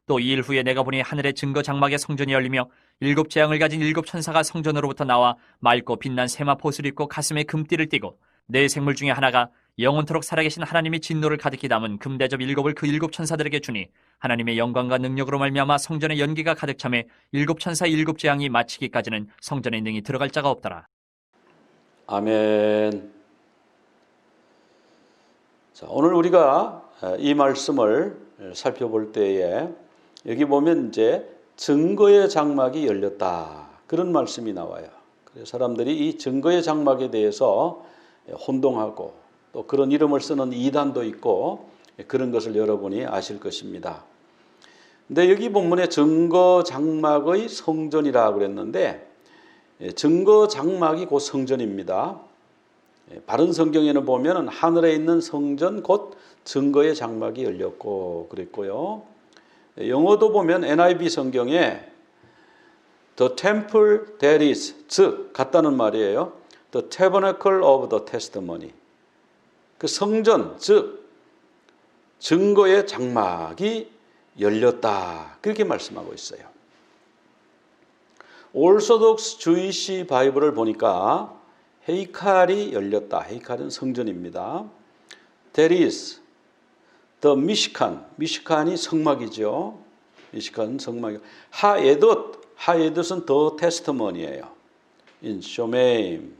또 2일 후에 내가 보니 하늘의 증거 장막의 성전이 열리며 7 재앙을 가진 7 천사가 성전으로부터 나와 맑고 빛난 세마포 옷을 입고 가슴에 금띠를 띠고 네 생물 중에 하나가 영원토록 살아계신 하나님의 진노를 가득히 담은 금대접 7을 그 7 천사들에게 주니 하나님의 영광과 능력으로 말미암아 성전의 연기가 가득 차매 7 천사의 7 재앙이 마치기까지는 성전에 능히 들어갈 자가 없더라. 아멘. 자, 오늘 우리가 이 말씀을 살펴볼 때에 여기 보면 이제 증거의 장막이 열렸다, 그런 말씀이 나와요. 그래서 사람들이 이 증거의 장막에 대해서 혼동하고 또 그런 이름을 쓰는 이단도 있고 그런 것을 여러분이 아실 것입니다. 근데 여기 본문에 증거 장막의 성전이라고 그랬는데 증거 장막이 곧 성전입니다. 바른 성경에는 보면 하늘에 있는 성전 곧 증거의 장막이 열렸고 그랬고요. 영어도 보면 NIV 성경에 The temple that is, 즉 같다는 말이에요. The tabernacle of the testimony. 그 성전, 즉 증거의 장막이 열렸다, 그렇게 말씀하고 있어요. 오르소독스 주이시 바이블을 보니까 헤이칼이 열렸다. 헤이칼은 성전입니다. That is the 미시칸. 미시칸이 성막이죠. 미시칸은 성막이. 하에둃은 the testimony예요. In 쇼메임.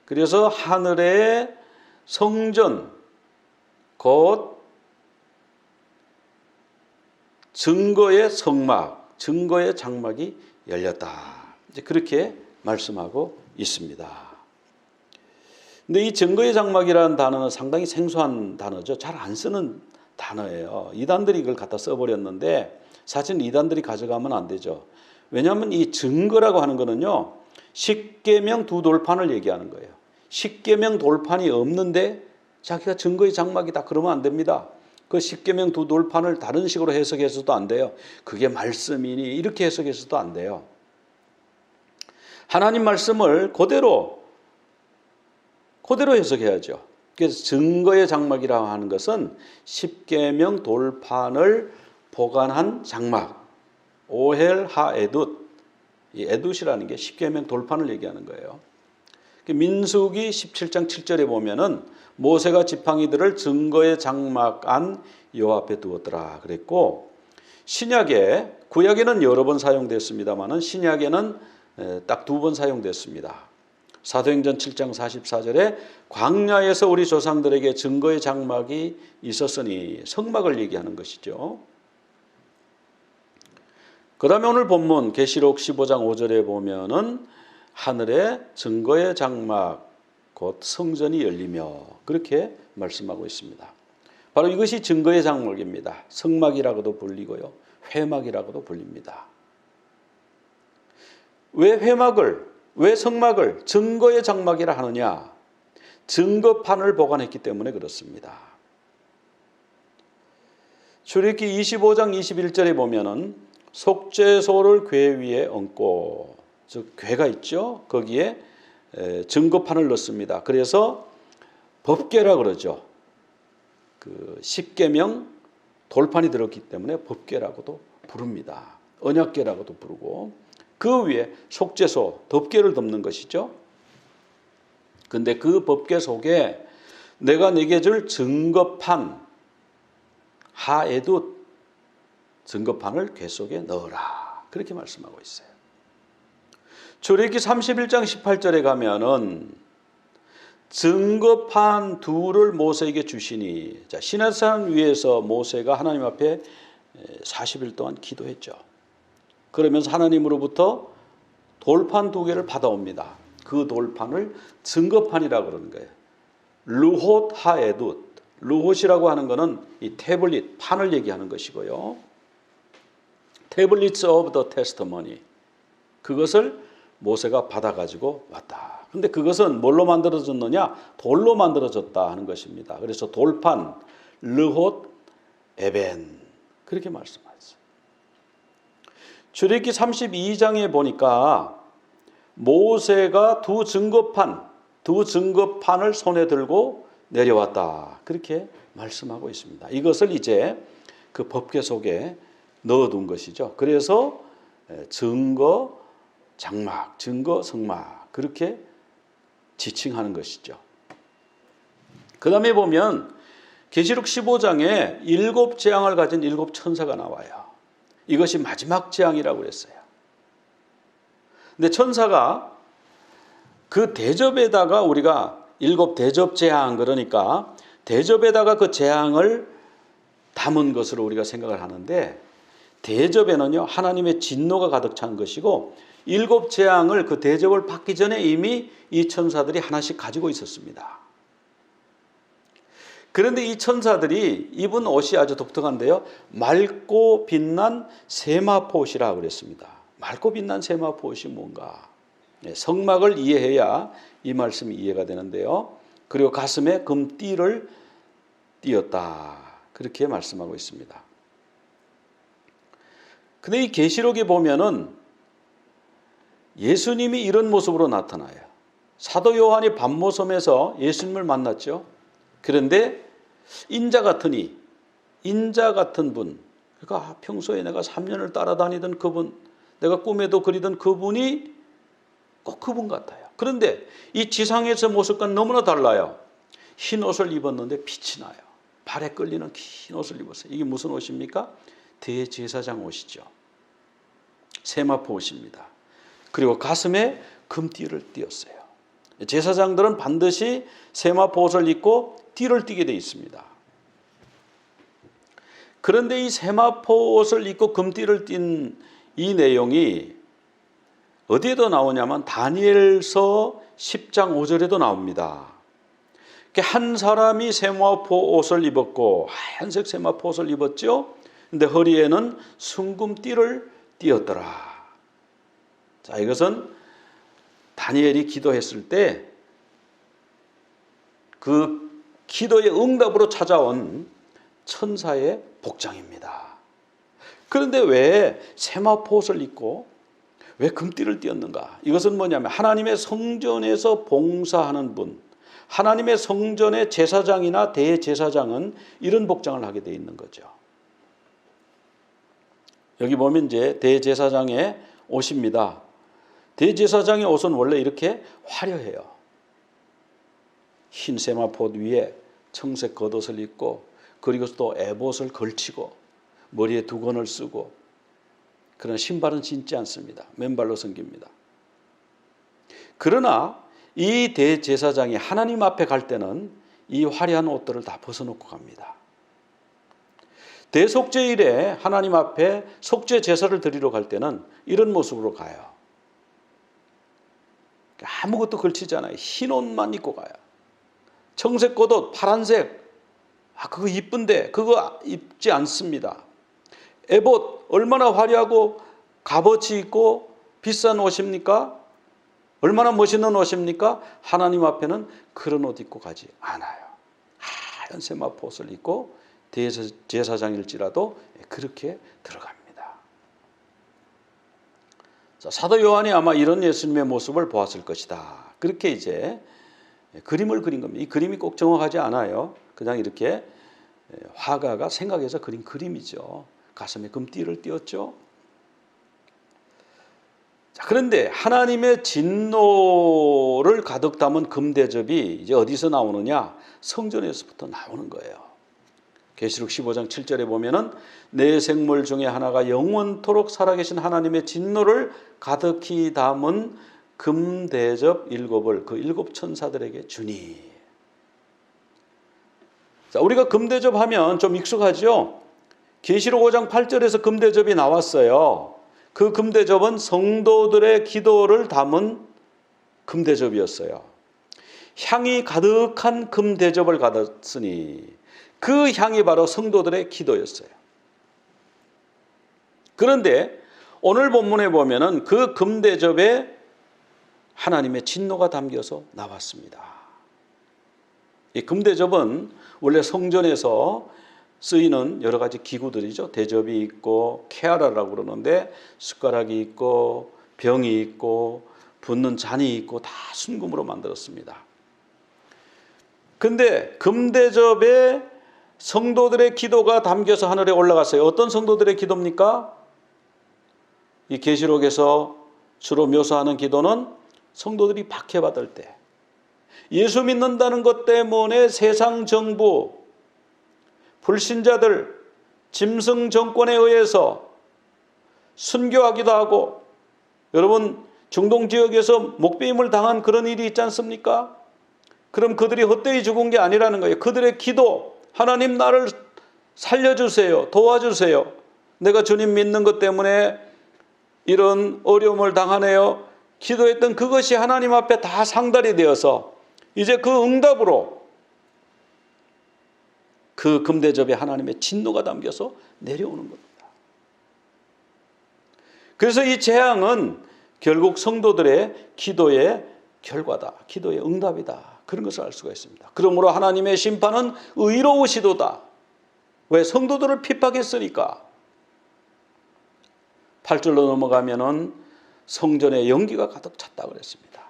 그래서 하늘의 성전 곧 증거의 성막, 증거의 장막이 열렸다, 이제 그렇게 말씀하고 있습니다. 근데 이 증거의 장막이라는 단어는 상당히 생소한 단어죠. 잘 안 쓰는 단어예요. 이단들이 이걸 갖다 써버렸는데 사실 이단들이 가져가면 안 되죠. 왜냐하면 이 증거라고 하는 거는요, 십계명 두 돌판을 얘기하는 거예요. 십계명 돌판이 없는데 자기가 증거의 장막이다 그러면 안 됩니다. 그 십계명 두 돌판을 다른 식으로 해석해서도 안 돼요. 그게 말씀이니 이렇게 해석해서도 안 돼요. 하나님 말씀을 그대로 해석해야죠. 그래서 증거의 장막이라고 하는 것은 십계명 돌판을 보관한 장막, 오헬 하에둃, 이 에둃이라는 게 십계명 돌판을 얘기하는 거예요. 민수기 17장 7절에 보면은 모세가 지팡이들을 증거의 장막 안 여호와 앞에 두었더라 그랬고, 신약에, 구약에는 여러 번 사용됐습니다만은 신약에는 딱 2번 사용됐습니다. 사도행전 7장 44절에 광야에서 우리 조상들에게 증거의 장막이 있었으니, 성막을 얘기하는 것이죠. 그 다음에 오늘 본문 계시록 15장 5절에 보면은 하늘에 증거의 장막 곧 성전이 열리며 그렇게 말씀하고 있습니다. 바로 이것이 증거의 장막입니다. 성막이라고도 불리고요, 회막이라고도 불립니다. 왜 성막을 증거의 장막이라 하느냐? 증거판을 보관했기 때문에 그렇습니다. 출애굽기 25장 21절에 보면은 속죄소를 궤 위에 얹고, 즉 궤가 있죠. 거기에 증거판을 넣습니다. 그래서 법궤라 그러죠. 그 십계명 돌판이 들었기 때문에 법궤라고도 부릅니다. 언약궤라고도 부르고, 그 위에 속죄소, 덮개를 덮는 것이죠. 근데 그 법궤 속에 내가 네게 줄 증거판, 하에둃, 증거판을 궤 속에 넣어라, 그렇게 말씀하고 있어요. 출애굽기 31장 18절에 가면은 증거판 둘을 모세에게 주시니, 자, 시내산 위에서 모세가 하나님 앞에 40일 동안 기도했죠. 그러면서 하나님으로부터 돌판 2개를 받아옵니다. 그 돌판을 증거판이라고 그러는 거예요. 르톳 하에둃. 르톳이라고 하는 것은 이 태블릿, 판을 얘기하는 것이고요. Tablets of the Testimony. 그것을 모세가 받아가지고 왔다. 근데 그것은 뭘로 만들어졌느냐? 돌로 만들어졌다 하는 것입니다. 그래서 돌판, 르톳, 에벤, 그렇게 말씀하셨어요. 출애굽기 32장에 보니까 모세가 두 증거판을 손에 들고 내려왔다, 그렇게 말씀하고 있습니다. 이것을 이제 그 법궤 속에 넣어둔 것이죠. 그래서 증거 장막, 증거 성막 그렇게 지칭하는 것이죠. 그 다음에 보면 계시록 15장에 7재앙을 가진 7천사가 나와요. 이것이 마지막 재앙이라고 그랬어요. 근데 천사가 그 대접에다가 우리가 7대접 재앙 그러니까 대접에다가 그 재앙을 담은 것으로 우리가 생각을 하는데 대접에는요 하나님의 진노가 가득 찬 것이고 7재앙을 그 대접을 받기 전에 이미 이 천사들이 하나씩 가지고 있었습니다. 그런데 이 천사들이 입은 옷이 아주 독특한데요. 맑고 빛난 세마포옷이라고 그랬습니다. 맑고 빛난 세마포옷이 뭔가? 성막을 이해해야 이 말씀이 이해가 되는데요. 그리고 가슴에 금띠를 띄었다. 그렇게 말씀하고 있습니다. 근데 이 계시록에 보면은 예수님이 이런 모습으로 나타나요. 사도 요한이 밤모섬에서 예수님을 만났죠. 그런데 인자 같은 분, 그러니까 평소에 내가 3년을 따라다니던 그분, 내가 꿈에도 그리던 그분이 꼭 그분 같아요. 그런데 이 지상에서 모습과는 너무나 달라요. 흰 옷을 입었는데 빛이 나요. 발에 끌리는 긴 옷을 입었어요. 이게 무슨 옷입니까? 대제사장 옷이죠. 세마포 옷입니다. 그리고 가슴에 금띠를 띄었어요. 제사장들은 반드시 세마포 옷을 입고 띠를 띠게 되어 있습니다. 그런데 이 세마포 옷을 입고 금띠를 띤 이 내용이 어디에도 나오냐면 다니엘서 10장 5절에도 나옵니다. 한 사람이 세마포 옷을 입었고 하얀색 세마포 옷을 입었죠. 근데 허리에는 순금띠를 띄었더라. 자, 이것은 다니엘이 기도했을 때 그 기도의 응답으로 찾아온 천사의 복장입니다. 그런데 왜 세마포 옷을 입고 왜 금띠를 띄었는가? 이것은 뭐냐면 하나님의 성전에서 봉사하는 분, 하나님의 성전의 제사장이나 대제사장은 이런 복장을 하게 되어 있는 거죠. 여기 보면 이제 대제사장의 옷입니다. 대제사장의 옷은 원래 이렇게 화려해요. 흰 세마포 위에 청색 겉옷을 입고 그리고 또 에봇을 걸치고 머리에 두건을 쓰고 그러나 신발은 신지 않습니다. 맨발로 섬깁니다. 그러나 이 대제사장이 하나님 앞에 갈 때는 이 화려한 옷들을 다 벗어놓고 갑니다. 대속죄일에 하나님 앞에 속죄 제사를 드리러 갈 때는 이런 모습으로 가요. 아무것도 걸치지 않아요. 흰 옷만 입고 가요. 청색 겉옷, 파란색, 그거 이쁜데 그거 입지 않습니다. 에봇 얼마나 화려하고 값어치 있고 비싼 옷입니까? 얼마나 멋있는 옷입니까? 하나님 앞에는 그런 옷 입고 가지 않아요. 하얀 세마포 옷을 입고 대제사장일지라도 그렇게 들어갑니다. 자, 사도 요한이 아마 이런 예수님의 모습을 보았을 것이다. 그렇게 이제 그림을 그린 겁니다. 이 그림이 꼭 정확하지 않아요. 그냥 이렇게 화가가 생각해서 그린 그림이죠. 가슴에 금띠를 띄었죠. 자, 그런데 하나님의 진노를 가득 담은 금대접이 이제 어디서 나오느냐? 성전에서부터 나오는 거예요. 계시록 15장 7절에 보면은 네 생물 중에 하나가 영원토록 살아계신 하나님의 진노를 가득히 담은 금대접 7을 그 7천사들에게 주니. 자, 우리가 금대접 하면 좀 익숙하죠? 계시록 5장 8절에서 금대접이 나왔어요. 그 금대접은 성도들의 기도를 담은 금대접이었어요. 향이 가득한 금대접을 받았으니 그 향이 바로 성도들의 기도였어요. 그런데 오늘 본문에 보면은 그 금대접에 하나님의 진노가 담겨서 나왔습니다. 이 금대접은 원래 성전에서 쓰이는 여러 가지 기구들이죠. 대접이 있고 케아라라고 그러는데 숟가락이 있고 병이 있고 붓는 잔이 있고 다 순금으로 만들었습니다. 근데 금대접에 성도들의 기도가 담겨서 하늘에 올라갔어요. 어떤 성도들의 기도입니까? 이 계시록에서 주로 묘사하는 기도는 성도들이 박해받을 때, 예수 믿는다는 것 때문에 세상 정부, 불신자들, 짐승 정권에 의해서 순교하기도 하고, 여러분 중동 지역에서 목배임을 당한 그런 일이 있지 않습니까? 그럼 그들이 헛되이 죽은 게 아니라는 거예요. 그들의 기도, 하나님 나를 살려주세요, 도와주세요, 내가 주님 믿는 것 때문에 이런 어려움을 당하네요, 기도했던 그것이 하나님 앞에 다 상달이 되어서 이제 그 응답으로 그 금대접에 하나님의 진노가 담겨서 내려오는 겁니다. 그래서 이 재앙은 결국 성도들의 기도의 결과다, 기도의 응답이다, 그런 것을 알 수가 있습니다. 그러므로 하나님의 심판은 의로우시도다. 왜? 성도들을 핍박했으니까. 8절로 넘어가면은 성전에 연기가 가득 찼다고 그랬습니다.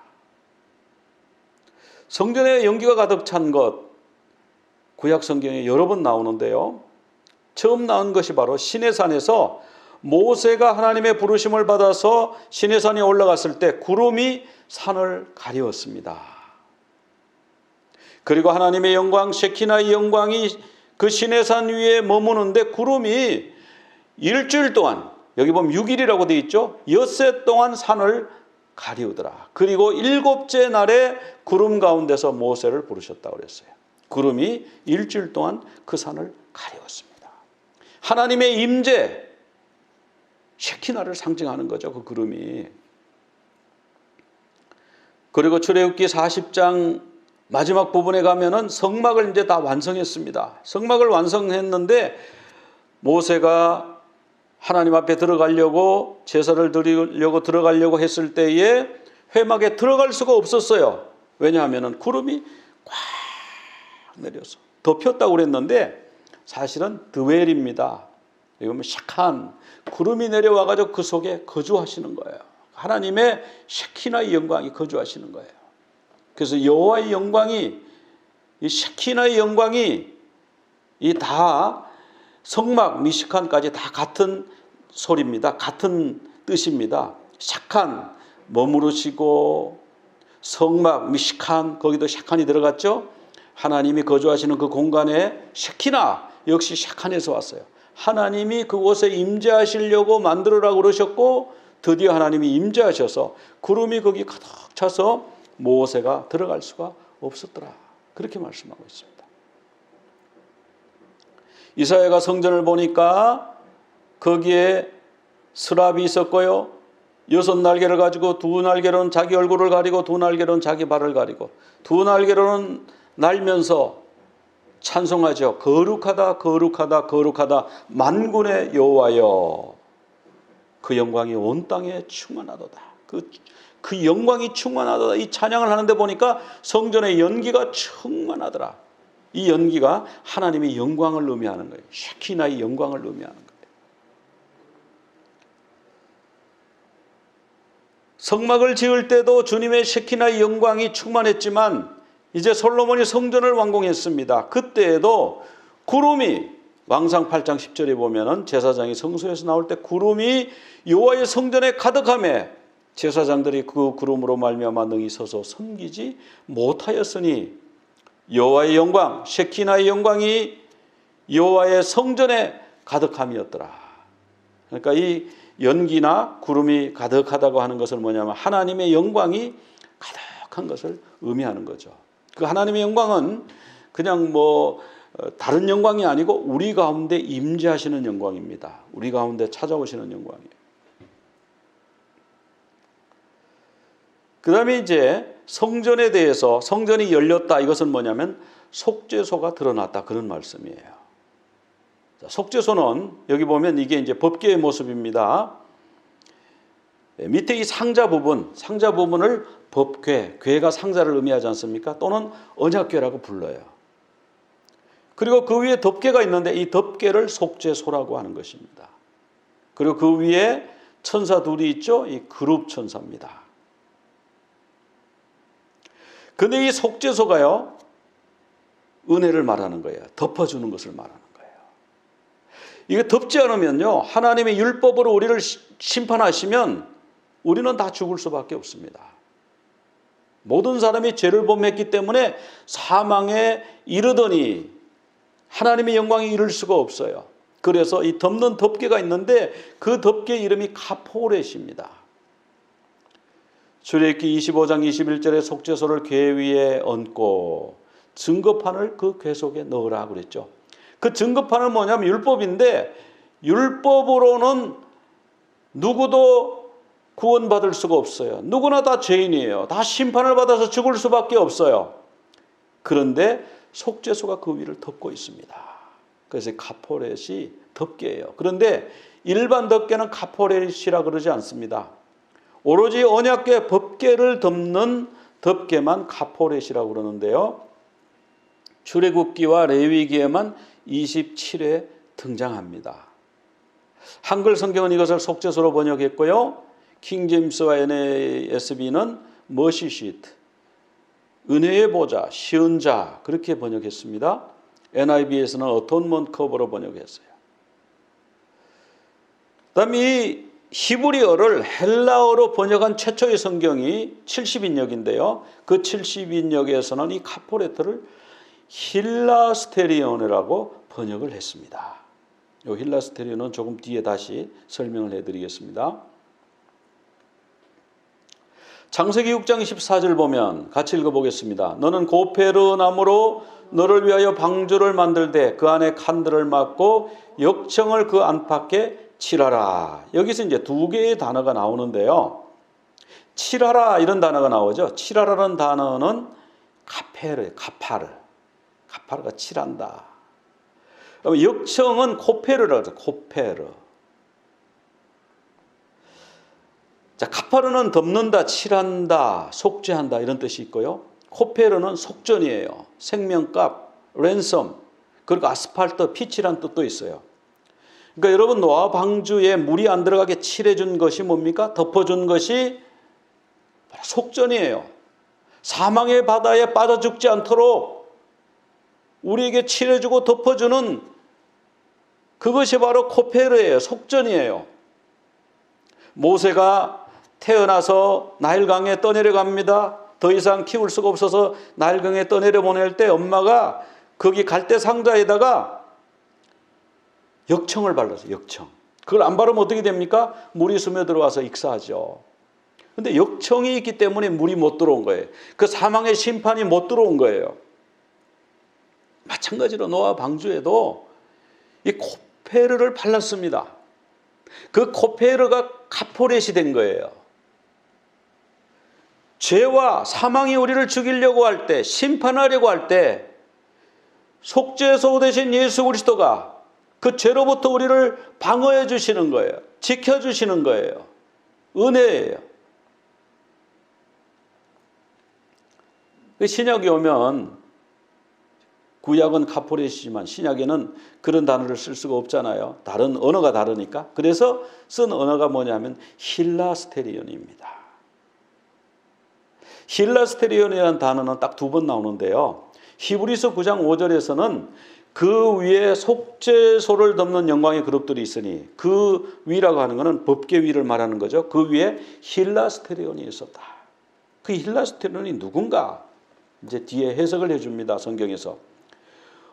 성전에 연기가 가득 찬 것, 구약 성경에 여러 번 나오는데요. 처음 나온 것이 바로 시내산에서 모세가 하나님의 부르심을 받아서 시내산에 올라갔을 때 구름이 산을 가리웠습니다. 그리고 하나님의 영광, 셰키나의 영광이 그 시내산 위에 머무는데 구름이 일주일 동안, 여기 보면 6일이라고 되어 있죠. 엿새 동안 산을 가리우더라. 그리고 7째 날에 구름 가운데서 모세를 부르셨다고 그랬어요. 구름이 일주일 동안 그 산을 가리웠습니다. 하나님의 임재, 셰키나를 상징하는 거죠, 그 구름이. 그리고 출애굽기 40장 마지막 부분에 가면은 성막을 이제 다 완성했습니다. 성막을 완성했는데 모세가 하나님 앞에 들어가려고, 제사를 드리려고 들어가려고 했을 때에 회막에 들어갈 수가 없었어요. 왜냐하면 구름이 꽉 내려서 덮였다고 그랬는데 사실은 드웰입니다. 여기 보면 샥한 구름이 내려와가지고 그 속에 거주하시는 거예요. 하나님의 셰키나의 영광이 거주하시는 거예요. 그래서 여호와의 영광이, 이 셰키나의 영광이 이 다 성막 미시칸까지 다 같은 소리입니다. 같은 뜻입니다. 샥한 머무르시고, 성막 미시칸, 거기도 샤칸이 들어갔죠. 하나님이 거주하시는 그 공간에 셰키나, 역시 샤칸에서 왔어요. 하나님이 그곳에 임재하시려고 만들으라고 그러셨고, 드디어 하나님이 임재하셔서 구름이 거기 가득 차서 모세가 들어갈 수가 없었더라, 그렇게 말씀하고 있습니다. 이사야가 성전을 보니까 거기에 스랍이 있었고요, 6날개를 가지고 2날개로는 자기 얼굴을 가리고 2날개로는 자기 발을 가리고 2날개로는 날면서 찬송하죠. 거룩하다 거룩하다 거룩하다 만군의 여호와여, 그 영광이 온 땅에 충만하도다. 그 영광이 충만하도다. 이 찬양을 하는데 보니까 성전의 연기가 충만하더라. 이 연기가 하나님의 영광을 의미하는 거예요. 셰키나의 영광을 의미하는 거예요. 성막을 지을 때도 주님의 셰키나의 영광이 충만했지만 이제 솔로몬이 성전을 완공했습니다. 그때에도 구름이, 왕상 8장 10절에 보면은 제사장이 성소에서 나올 때 구름이 여호와의 성전에 가득하매 제사장들이 그 구름으로 말미암아 능히 서서 섬기지 못하였으니, 여호와의 영광, 셰키나의 영광이 여호와의 성전에 가득함이었더라. 그러니까 이 연기나 구름이 가득하다고 하는 것은 뭐냐면 하나님의 영광이 가득한 것을 의미하는 거죠. 그 하나님의 영광은 그냥 다른 영광이 아니고 우리 가운데 임재하시는 영광입니다. 우리 가운데 찾아오시는 영광이에요. 그 다음에 이제 성전에 대해서, 성전이 열렸다, 이것은 뭐냐면 속죄소가 드러났다, 그런 말씀이에요. 속죄소는 여기 보면 이게 이제 법궤의 모습입니다. 밑에 이 상자 부분을 법궤, 궤가 상자를 의미하지 않습니까? 또는 언약궤라고 불러요. 그리고 그 위에 덮개가 있는데 이 덮개를 속죄소라고 하는 것입니다. 그리고 그 위에 천사 둘이 있죠? 이 그룹 천사입니다. 근데 이 속죄소가요, 은혜를 말하는 거예요. 덮어주는 것을 말하는 거예요. 이게 덮지 않으면요, 하나님의 율법으로 우리를 심판하시면 우리는 다 죽을 수밖에 없습니다. 모든 사람이 죄를 범했기 때문에 사망에 이르더니 하나님의 영광에 이를 수가 없어요. 그래서 이 덮는 덮개가 있는데 그 덮개 이름이 가포렛입니다. 출애굽기 25장 21절에 속죄소를 궤 위에 얹고 증거판을 그 궤 속에 넣으라 그랬죠. 그 증거판은 뭐냐면 율법인데, 율법으로는 누구도 구원받을 수가 없어요. 누구나 다 죄인이에요. 다 심판을 받아서 죽을 수밖에 없어요. 그런데 속죄소가 그 위를 덮고 있습니다. 그래서 가포렛이 덮개예요. 그런데 일반 덮개는 가포렛이라 그러지 않습니다. 오로지 언약궤 법궤를 덮는 덮개만 가포렛이라고 그러는데요. 출애굽기와 레위기에만 27회 등장합니다. 한글 성경은 이것을 속죄소로 번역했고요. 킹제임스와 NASB는 머시 시트, 은혜의 보좌, 시은 자 그렇게 번역했습니다. NIV에서는 어톤먼트 커버로 번역했어요. 그다음에 이 히브리어를 헬라어로 번역한 최초의 성경이 70인역인데요. 그 70인역에서는 이 카포레트를 힐라스테리온이라고 번역을 했습니다. 이 힐라스테리온은 조금 뒤에 다시 설명을 해드리겠습니다. 창세기 6장 14절 보면 같이 읽어보겠습니다. 너는 고페르 나무로 너를 위하여 방주를 만들되 그 안에 칸들을 막고 역청을 그 안팎에 칠하라. 여기서 이제 두 개의 단어가 나오는데요. 칠하라 이런 단어가 나오죠. 칠하라는 단어는 카페르, 카파르가 칠한다. 역청은 코페르라고 하죠. 코페르. 자, 카파르는 덮는다, 칠한다, 속죄한다 이런 뜻이 있고요. 코페르는 속전이에요. 생명값, 랜섬, 그리고 아스팔트, 피칠한 뜻도 있어요. 그러니까 여러분 노아 방주에 물이 안 들어가게 칠해준 것이 뭡니까? 덮어준 것이 속전이에요. 사망의 바다에 빠져 죽지 않도록 우리에게 칠해주고 덮어주는 그것이 바로 코페르예요. 속전이에요. 모세가 태어나서 나일강에 떠내려갑니다. 더 이상 키울 수가 없어서 나일강에 떠내려 보낼 때 엄마가 거기 갈대 상자에다가 역청을 발랐어요. 역청. 그걸 안 바르면 어떻게 됩니까? 물이 스며들어와서 익사하죠. 그런데 역청이 있기 때문에 물이 못 들어온 거예요. 그 사망의 심판이 못 들어온 거예요. 마찬가지로 노아 방주에도 이 코페르를 발랐습니다. 그 코페르가 카포렛이 된 거예요. 죄와 사망이 우리를 죽이려고 할 때, 심판하려고 할 때 속죄소 대신 예수 그리스도가 그 죄로부터 우리를 방어해 주시는 거예요. 지켜주시는 거예요. 은혜예요. 신약이 오면 구약은 카포렛이지만 신약에는 그런 단어를 쓸 수가 없잖아요. 다른 언어가 다르니까. 그래서 쓴 언어가 뭐냐면 힐라스테리온입니다. 힐라스테리온이라는 단어는 딱 두 번 나오는데요. 히브리서 9장 5절에서는 그 위에 속죄소를 덮는 영광의 그룹들이 있으니 그 위라고 하는 것은 법궤 위를 말하는 거죠. 그 위에 힐라스테리온이 있었다. 그 힐라스테리온이 누군가? 이제 뒤에 해석을 해줍니다. 성경에서.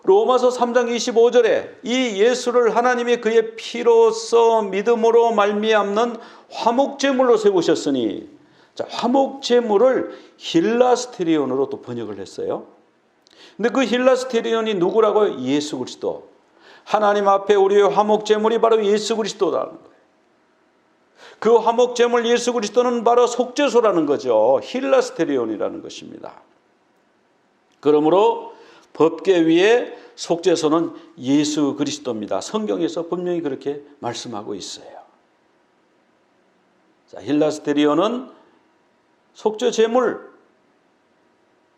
로마서 3장 25절에 이 예수를 하나님이 그의 피로써 믿음으로 말미암는 화목제물로 세우셨으니, 자, 화목제물을 힐라스테리온으로 또 번역을 했어요. 근데 그 힐라스테리온이 누구라고요? 예수 그리스도. 하나님 앞에 우리의 화목제물이 바로 예수 그리스도라는 거예요. 그 화목제물 예수 그리스도는 바로 속죄소라는 거죠. 힐라스테리온이라는 것입니다. 그러므로 법궤 위에 속죄소는 예수 그리스도입니다. 성경에서 분명히 그렇게 말씀하고 있어요. 자, 힐라스테리온은 속죄제물,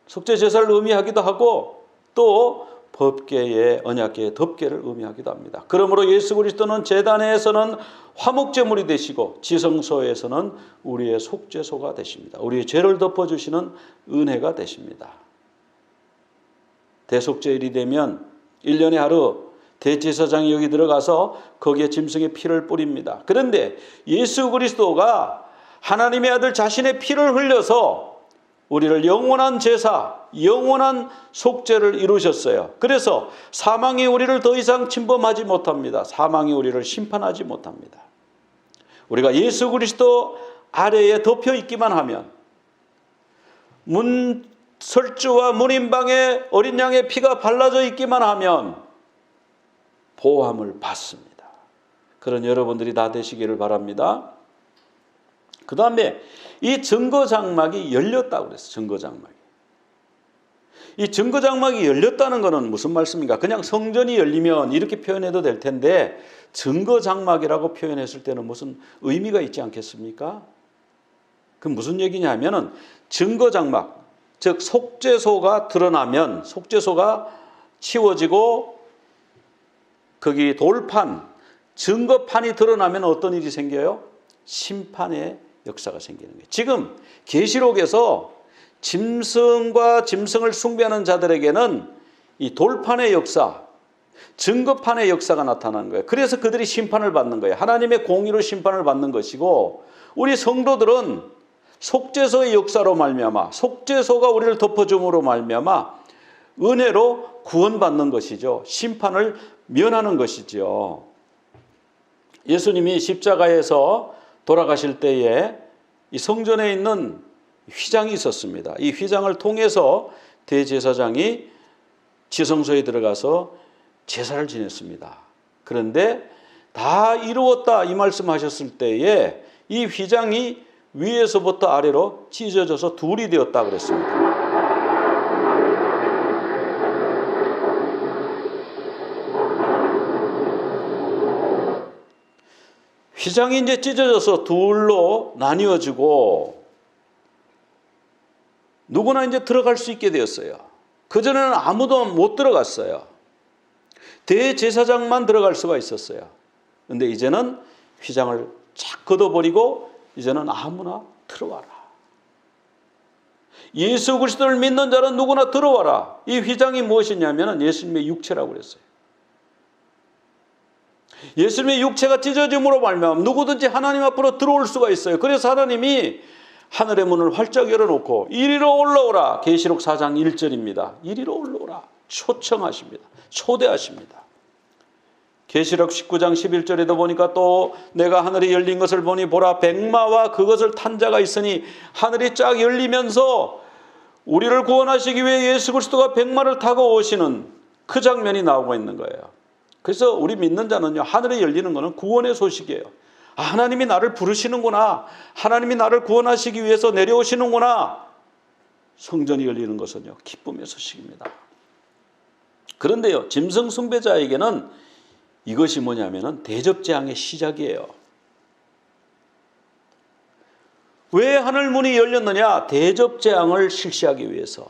속죄제사를 의미하기도 하고 또 법궤의 언약궤의 덮개를 의미하기도 합니다. 그러므로 예수 그리스도는 제단에서는 화목제물이 되시고 지성소에서는 우리의 속죄소가 되십니다. 우리의 죄를 덮어주시는 은혜가 되십니다. 대속죄일이 되면 1년에 하루 대제사장이 여기 들어가서 거기에 짐승의 피를 뿌립니다. 그런데 예수 그리스도가 하나님의 아들 자신의 피를 흘려서 우리를 영원한 제사, 영원한 속죄를 이루셨어요. 그래서 사망이 우리를 더 이상 침범하지 못합니다. 사망이 우리를 심판하지 못합니다. 우리가 예수 그리스도 아래에 덮여 있기만 하면, 문설주와 문인방에 어린 양의 피가 발라져 있기만 하면 보호함을 받습니다. 그런 여러분들이 다 되시기를 바랍니다. 그 다음에 이 증거장막이 열렸다고 그랬어요. 증거장막이. 이 증거장막이 열렸다는 것은 무슨 말씀입니까? 그냥 성전이 열리면 이렇게 표현해도 될 텐데 증거장막이라고 표현했을 때는 무슨 의미가 있지 않겠습니까? 그 무슨 얘기냐면은 증거장막, 즉 속죄소가 드러나면, 속죄소가 치워지고 거기 돌판, 증거판이 드러나면 어떤 일이 생겨요? 심판의 역사가 생기는 거예요. 지금 계시록에서 짐승과 짐승을 숭배하는 자들에게는 이 돌판의 역사, 증거판의 역사가 나타나는 거예요. 그래서 그들이 심판을 받는 거예요. 하나님의 공의로 심판을 받는 것이고, 우리 성도들은 속죄소의 역사로 말미암아, 속죄소가 우리를 덮어줌으로 말미암아 은혜로 구원받는 것이죠. 심판을 면하는 것이죠. 예수님이 십자가에서 돌아가실 때에 이 성전에 있는 휘장이 있었습니다. 이 휘장을 통해서 대제사장이 지성소에 들어가서 제사를 지냈습니다. 그런데 다 이루었다 이 말씀하셨을 때에 이 휘장이 위에서부터 아래로 찢어져서 둘이 되었다 그랬습니다. 휘장이 이제 찢어져서 둘로 나뉘어지고 누구나 이제 들어갈 수 있게 되었어요. 그전에는 아무도 못 들어갔어요. 대제사장만 들어갈 수가 있었어요. 그런데 이제는 휘장을 착 걷어버리고 이제는 아무나 들어와라. 예수 그리스도를 믿는 자는 누구나 들어와라. 이 휘장이 무엇이냐면 예수님의 육체라고 그랬어요. 예수님의 육체가 찢어짐으로 말미암아 누구든지 하나님 앞으로 들어올 수가 있어요. 그래서 하나님이 하늘의 문을 활짝 열어놓고 이리로 올라오라. 계시록 4장 1절입니다. 이리로 올라오라. 초청하십니다. 초대하십니다. 계시록 19장 11절에도 보니까 또 내가 하늘이 열린 것을 보니 보라 백마와 그것을 탄 자가 있으니 하늘이 쫙 열리면서 우리를 구원하시기 위해 예수 그리스도가 백마를 타고 오시는 그 장면이 나오고 있는 거예요. 그래서 우리 믿는 자는요, 하늘이 열리는 것은 구원의 소식이에요. 아, 하나님이 나를 부르시는구나. 하나님이 나를 구원하시기 위해서 내려오시는구나. 성전이 열리는 것은요, 기쁨의 소식입니다. 그런데요, 짐승 숭배자에게는 이것이 뭐냐면은 대접재앙의 시작이에요. 왜 하늘문이 열렸느냐? 대접재앙을 실시하기 위해서.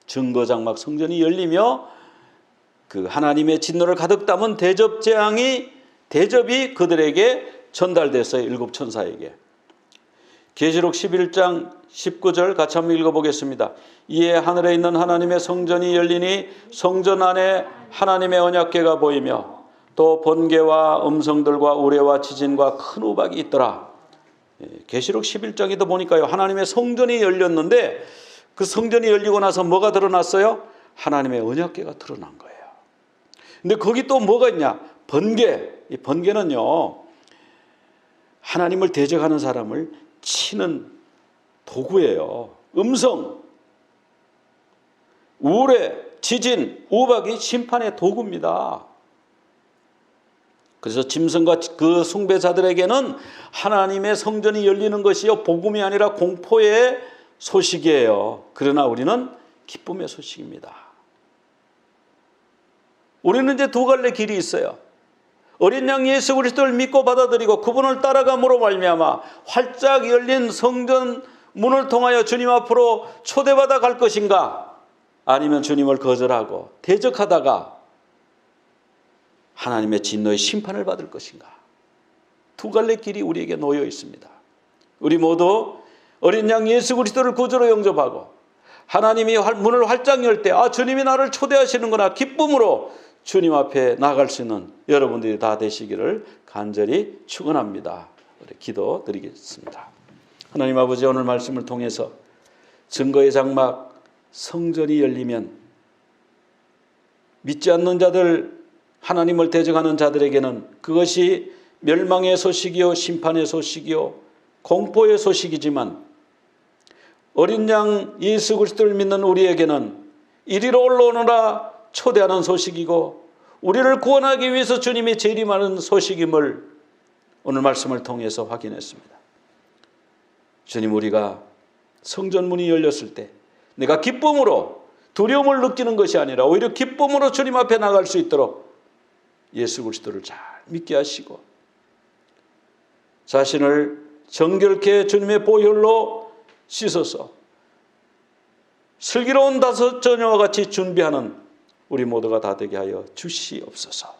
증거장막 성전이 열리며 그 하나님의 진노를 가득 담은 대접이 그들에게 전달됐어요. 일곱 천사에게. 계시록 11장 19절 같이 한번 읽어보겠습니다. 이에 하늘에 있는 하나님의 성전이 열리니 성전 안에 하나님의 언약궤가 보이며 또 번개와 음성들과 우레와 지진과 큰 우박이 있더라. 계시록 11장에도 보니까요, 하나님의 성전이 열렸는데 그 성전이 열리고 나서 뭐가 드러났어요? 하나님의 언약궤가 드러난 거예요. 근데 거기 또 뭐가 있냐? 번개. 이 번개는요, 하나님을 대적하는 사람을 치는 도구예요. 음성, 우레, 지진, 우박이 심판의 도구입니다. 그래서 짐승과 그 숭배자들에게는 하나님의 성전이 열리는 것이요, 복음이 아니라 공포의 소식이에요. 그러나 우리는 기쁨의 소식입니다. 우리는 이제 두 갈래 길이 있어요. 어린 양 예수 그리스도를 믿고 받아들이고 그분을 따라감으로 말미암아 활짝 열린 성전 문을 통하여 주님 앞으로 초대받아 갈 것인가? 아니면 주님을 거절하고 대적하다가 하나님의 진노의 심판을 받을 것인가? 두 갈래 길이 우리에게 놓여 있습니다. 우리 모두 어린 양 예수 그리스도를 구주로 영접하고 하나님이 문을 활짝 열 때 주님이 나를 초대하시는구나 기쁨으로 주님 앞에 나갈 수 있는 여러분들이 다 되시기를 간절히 축원합니다. 기도 드리겠습니다. 하나님 아버지, 오늘 말씀을 통해서 증거의 장막 성전이 열리면 믿지 않는 자들, 하나님을 대적하는 자들에게는 그것이 멸망의 소식이요 심판의 소식이요 공포의 소식이지만 어린 양 예수 그리스도를 믿는 우리에게는 이리로 올라오너라 초대하는 소식이고 우리를 구원하기 위해서 주님이 재림하는 소식임을 오늘 말씀을 통해서 확인했습니다. 주님, 우리가 성전문이 열렸을 때 내가 기쁨으로 두려움을 느끼는 것이 아니라 오히려 기쁨으로 주님 앞에 나갈 수 있도록 예수 그리스도를 잘 믿게 하시고 자신을 정결케 주님의 보혈로 씻어서 슬기로운 다섯 처녀와 같이 준비하는 우리 모두가 다 되게 하여 주시옵소서.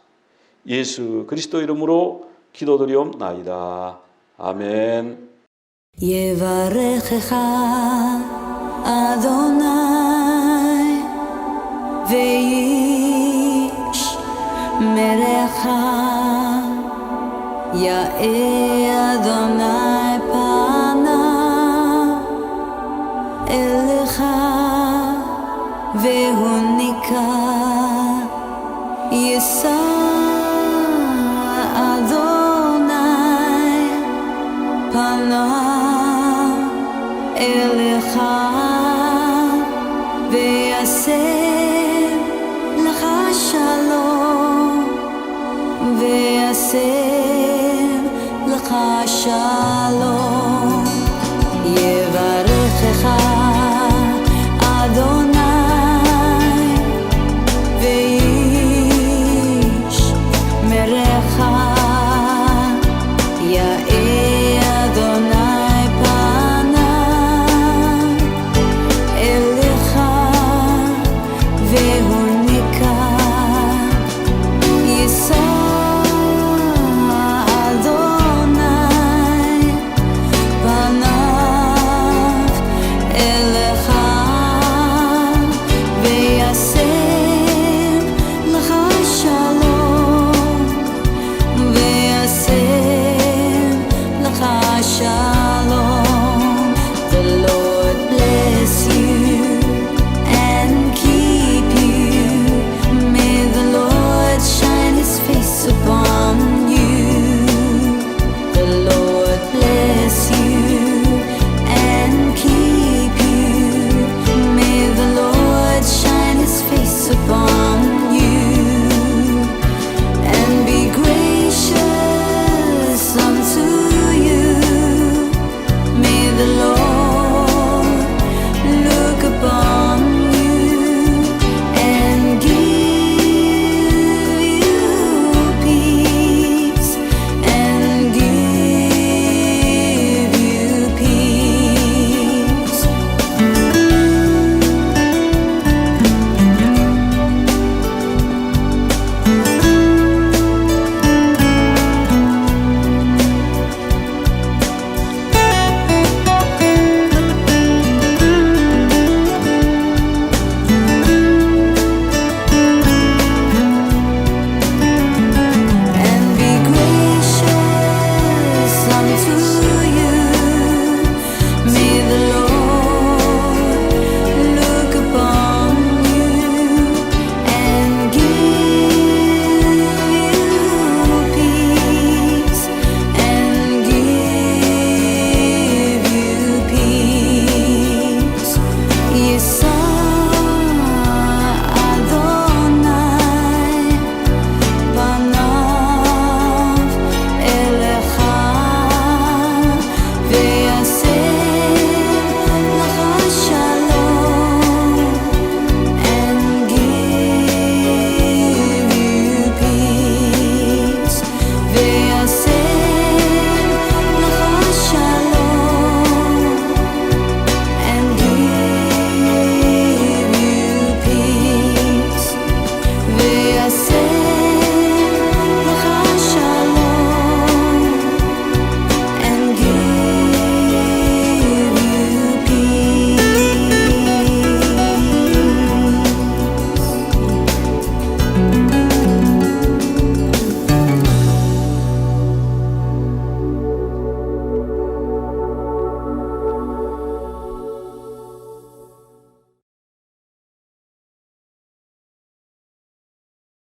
예수 그리스도 이름으로 기도드리옵나이다. 아멘. יברכך אדוני וישמרך יאר אדוני פניו אליך והוניקה יישא אדוני פניו אליך ויעשה לך שלום ויעשה לך שלום